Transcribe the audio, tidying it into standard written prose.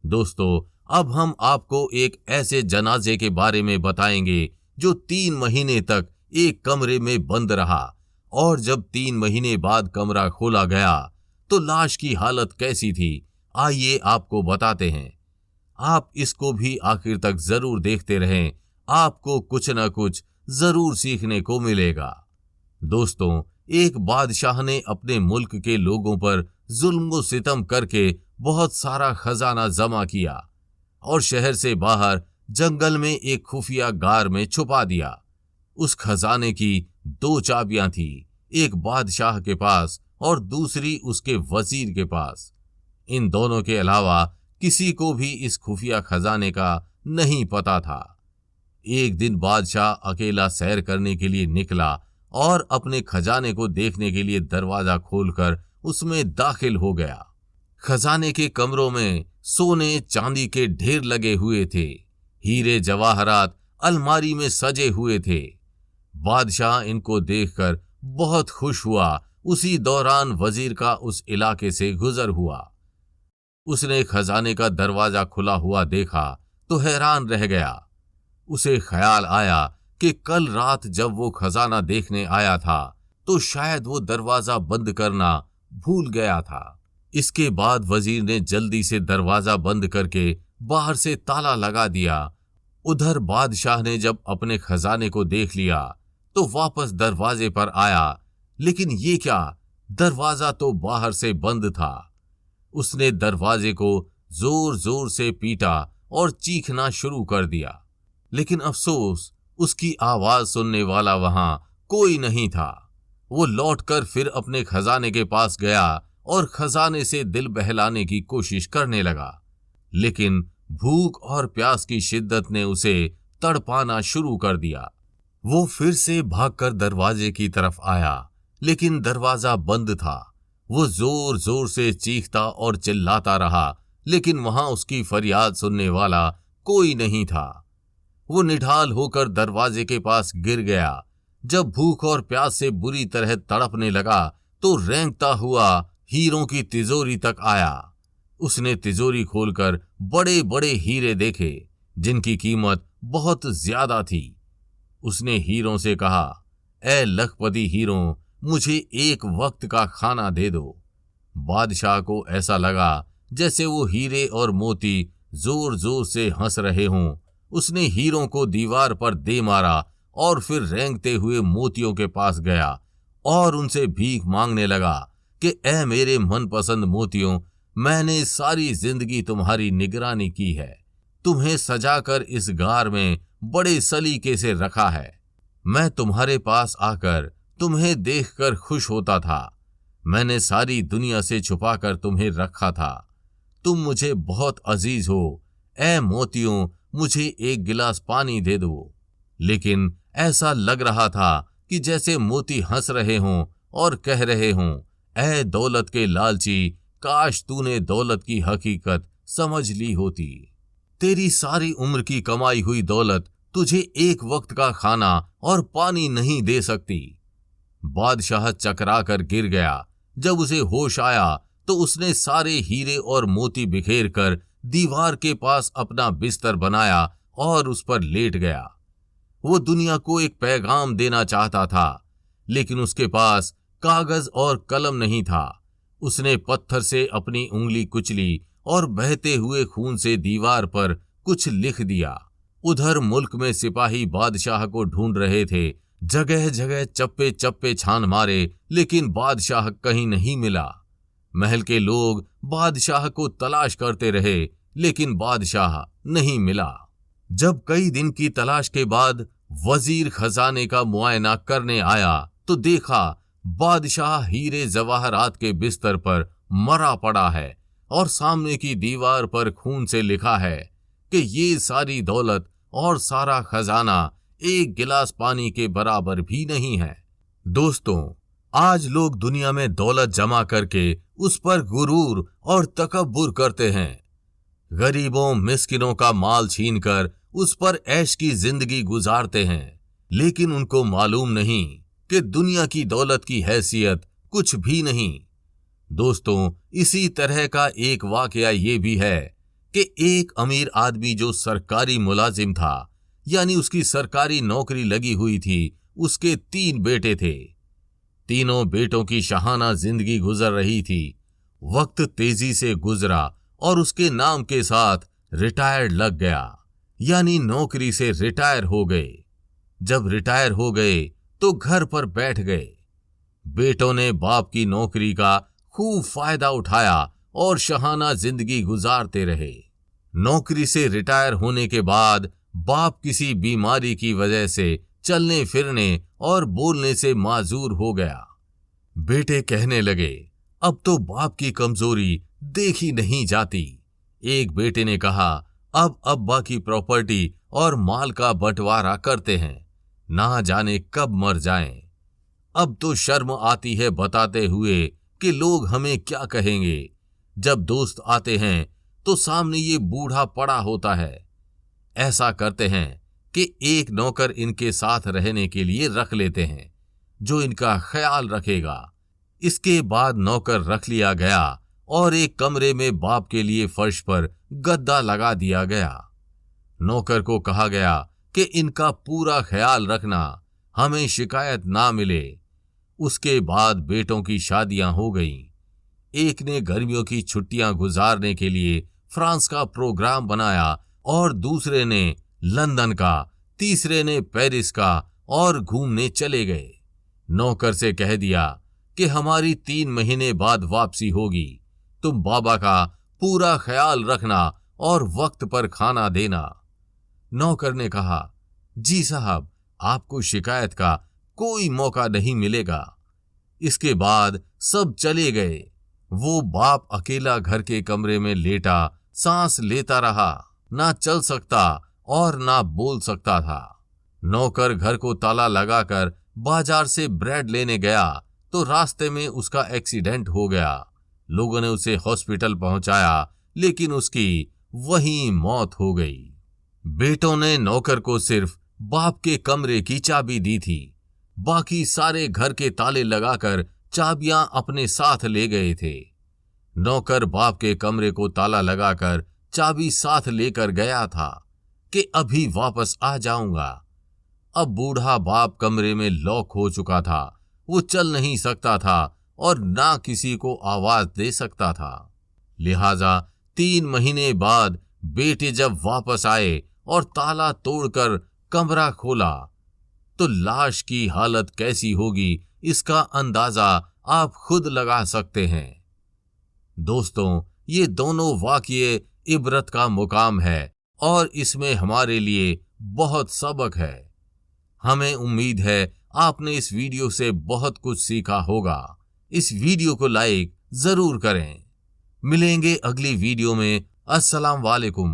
दोस्तों, अब हम आपको एक ऐसे जनाजे के बारे में बताएंगे जो 3 महीने तक एक कमरे में बंद रहा और जब 3 महीने बाद कमरा खोला गया तो लाश की हालत कैसी थी, आइए आपको बताते हैं। आप इसको भी आखिर तक जरूर देखते रहें, आपको कुछ न कुछ जरूर सीखने को मिलेगा। दोस्तों, एक बादशाह ने अपने मुल्क के लोगों पर जुल्म व सितम करके बहुत सारा खजाना जमा किया और शहर से बाहर जंगल में एक खुफिया गार में छुपा दिया। उस खजाने की 2 चाबियां थी, एक बादशाह के पास और दूसरी उसके वजीर के पास। इन दोनों के अलावा किसी को भी इस खुफिया खजाने का नहीं पता था। एक दिन बादशाह अकेला सैर करने के लिए निकला और अपने खजाने को देखने के लिए दरवाजा खोलकर उसमें दाखिल हो गया। खजाने के कमरों में सोने चांदी के ढेर लगे हुए थे, हीरे जवाहरात अलमारी में सजे हुए थे। बादशाह इनको देखकर बहुत खुश हुआ। उसी दौरान वजीर का उस इलाके से गुजर हुआ। उसने खजाने का दरवाजा खुला हुआ देखा तो हैरान रह गया। उसे ख्याल आया कि कल रात जब वो खजाना देखने आया था तो शायद वो दरवाजा बंद करना भूल गया था। इसके बाद वजीर ने जल्दी से दरवाजा बंद करके बाहर से ताला लगा दिया। उधर बादशाह ने जब अपने खजाने को देख लिया तो वापस दरवाजे पर आया, लेकिन ये क्या, दरवाजा तो बाहर से बंद था। उसने दरवाजे को जोर जोर से पीटा और चीखना शुरू कर दिया, लेकिन अफसोस उसकी आवाज सुनने वाला वहां कोई नहीं था। वो लौटकर फिर अपने खजाने के पास गया और खजाने से दिल बहलाने की कोशिश करने लगा, लेकिन भूख और प्यास की शिद्दत ने उसे तड़पाना शुरू कर दिया। वो फिर से भागकर दरवाजे की तरफ आया, लेकिन दरवाजा बंद था। वो जोर जोर से चीखता और चिल्लाता रहा, लेकिन वहां उसकी फरियाद सुनने वाला कोई नहीं था। वो निढाल होकर दरवाजे के पास गिर गया। जब भूख और प्यास से बुरी तरह तड़पने लगा तो रेंगता हुआ हीरों की तिजोरी तक आया। उसने तिजोरी खोलकर बड़े बड़े हीरे देखे जिनकी कीमत बहुत ज्यादा थी। उसने हीरों से कहा, ए लखपति हीरों, मुझे एक वक्त का खाना दे दो। बादशाह को ऐसा लगा जैसे वो हीरे और मोती जोर जोर से हंस रहे हों। उसने हीरों को दीवार पर दे मारा और फिर रेंगते हुए मोतियों के पास गया और उनसे भीख मांगने लगा कि ए मेरे मनपसंद मोतियों, मैंने सारी जिंदगी तुम्हारी निगरानी की है, तुम्हें सजाकर इस गार में बड़े सलीके से रखा है। मैं तुम्हारे पास आकर तुम्हें देखकर खुश होता था। मैंने सारी दुनिया से छुपाकर तुम्हें रखा था। तुम मुझे बहुत अजीज हो। ए मोतियों, मुझे एक गिलास पानी दे दो। लेकिन ऐसा लग रहा था कि जैसे मोती हंस रहे हों और कह रहे हों, ए दौलत के लालची, काश तूने दौलत की हकीकत समझ ली होती। तेरी सारी उम्र की कमाई हुई दौलत तुझे एक वक्त का खाना और पानी नहीं दे सकती। बादशाह चकरा कर गिर गया। जब उसे होश आया तो उसने सारे हीरे और मोती बिखेर कर दीवार के पास अपना बिस्तर बनाया और उस पर लेट गया। वो दुनिया को एक पैगाम देना चाहता था, लेकिन उसके पास कागज और कलम नहीं था। उसने पत्थर से अपनी उंगली कुचली और बहते हुए खून से दीवार पर कुछ लिख दिया। उधर मुल्क में सिपाही बादशाह को ढूंढ रहे थे। जगह जगह चप्पे चप्पे छान मारे, लेकिन बादशाह कहीं नहीं मिला। महल के लोग बादशाह को तलाश करते रहे, लेकिन बादशाह नहीं मिला। जब कई दिन की तलाश के बाद वजीर खजाने का मुआयना करने आया तो देखा बादशाह हीरे जवाहरात के बिस्तर पर मरा पड़ा है और सामने की दीवार पर खून से लिखा है कि ये सारी दौलत और सारा खजाना एक गिलास पानी के बराबर भी नहीं है। दोस्तों, आज लोग दुनिया में दौलत जमा करके उस पर गुरूर और तकब्बुर करते हैं। गरीबों मिस्किनों का माल छीनकर उस पर ऐश की जिंदगी गुजारते हैं, लेकिन उनको मालूम नहीं कि दुनिया की दौलत की हैसियत कुछ भी नहीं। दोस्तों, इसी तरह का एक वाकया ये भी है कि एक अमीर आदमी जो सरकारी मुलाजिम था, यानी उसकी सरकारी नौकरी लगी हुई थी, उसके 3 बेटे थे। तीनों बेटों की शाहाना जिंदगी गुजर रही थी। वक्त तेजी से गुजरा और उसके नाम के साथ रिटायर्ड लग गया, यानी नौकरी से रिटायर हो गए। जब रिटायर हो गए तो घर पर बैठ गए। बेटों ने बाप की नौकरी का खूब फायदा उठाया और शाहाना जिंदगी गुजारते रहे। नौकरी से रिटायर होने के बाद बाप किसी बीमारी की वजह से चलने फिरने और बोलने से माजूर हो गया। बेटे कहने लगे, अब तो बाप की कमजोरी देखी नहीं जाती। एक बेटे ने कहा, अब अब्बा की प्रॉपर्टी और माल का बंटवारा करते हैं, ना जाने कब मर जाएं। अब तो शर्म आती है बताते हुए कि लोग हमें क्या कहेंगे। जब दोस्त आते हैं तो सामने ये बूढ़ा पड़ा होता है। ऐसा करते हैं कि एक नौकर इनके साथ रहने के लिए रख लेते हैं, जो इनका ख्याल रखेगा। इसके बाद नौकर रख लिया गया और एक कमरे में बाप के लिए फर्श पर गद्दा लगा दिया गया। नौकर को कहा गया कि इनका पूरा ख्याल रखना, हमें शिकायत ना मिले। उसके बाद बेटों की शादियां हो गईं। एक ने गर्मियों की छुट्टियां गुजारने के लिए फ्रांस का प्रोग्राम बनाया और दूसरे ने लंदन का, तीसरे ने पेरिस का और घूमने चले गए। नौकर से कह दिया कि हमारी 3 महीने बाद वापसी होगी, तुम बाबा का पूरा ख्याल रखना और वक्त पर खाना देना। नौकर ने कहा, जी साहब, आपको शिकायत का कोई मौका नहीं मिलेगा। इसके बाद सब चले गए। वो बाप अकेला घर के कमरे में लेटा सांस लेता रहा, ना चल सकता और ना बोल सकता था। नौकर घर को ताला लगाकर बाजार से ब्रेड लेने गया तो रास्ते में उसका एक्सीडेंट हो गया। लोगों ने उसे हॉस्पिटल पहुंचाया, लेकिन उसकी वहीं मौत हो गई। बेटों ने नौकर को सिर्फ बाप के कमरे की चाबी दी थी, बाकी सारे घर के ताले लगाकर चाबियां अपने साथ ले गए थे। नौकर बाप के कमरे को ताला लगाकर चाबी साथ लेकर गया था कि अभी वापस आ जाऊंगा। अब बूढ़ा बाप कमरे में लॉक हो चुका था। वो चल नहीं सकता था और ना किसी को आवाज दे सकता था। लिहाजा 3 महीने बाद बेटे जब वापस आए और ताला तोड़कर कमरा खोला तो लाश की हालत कैसी होगी, इसका अंदाजा आप खुद लगा सकते हैं। दोस्तों, ये दोनों वाकये इबरत का मुकाम है और इसमें हमारे लिए बहुत सबक है। हमें उम्मीद है आपने इस वीडियो से बहुत कुछ सीखा होगा। इस वीडियो को लाइक जरूर करें। मिलेंगे अगली वीडियो में। अस्सलाम वालेकुम।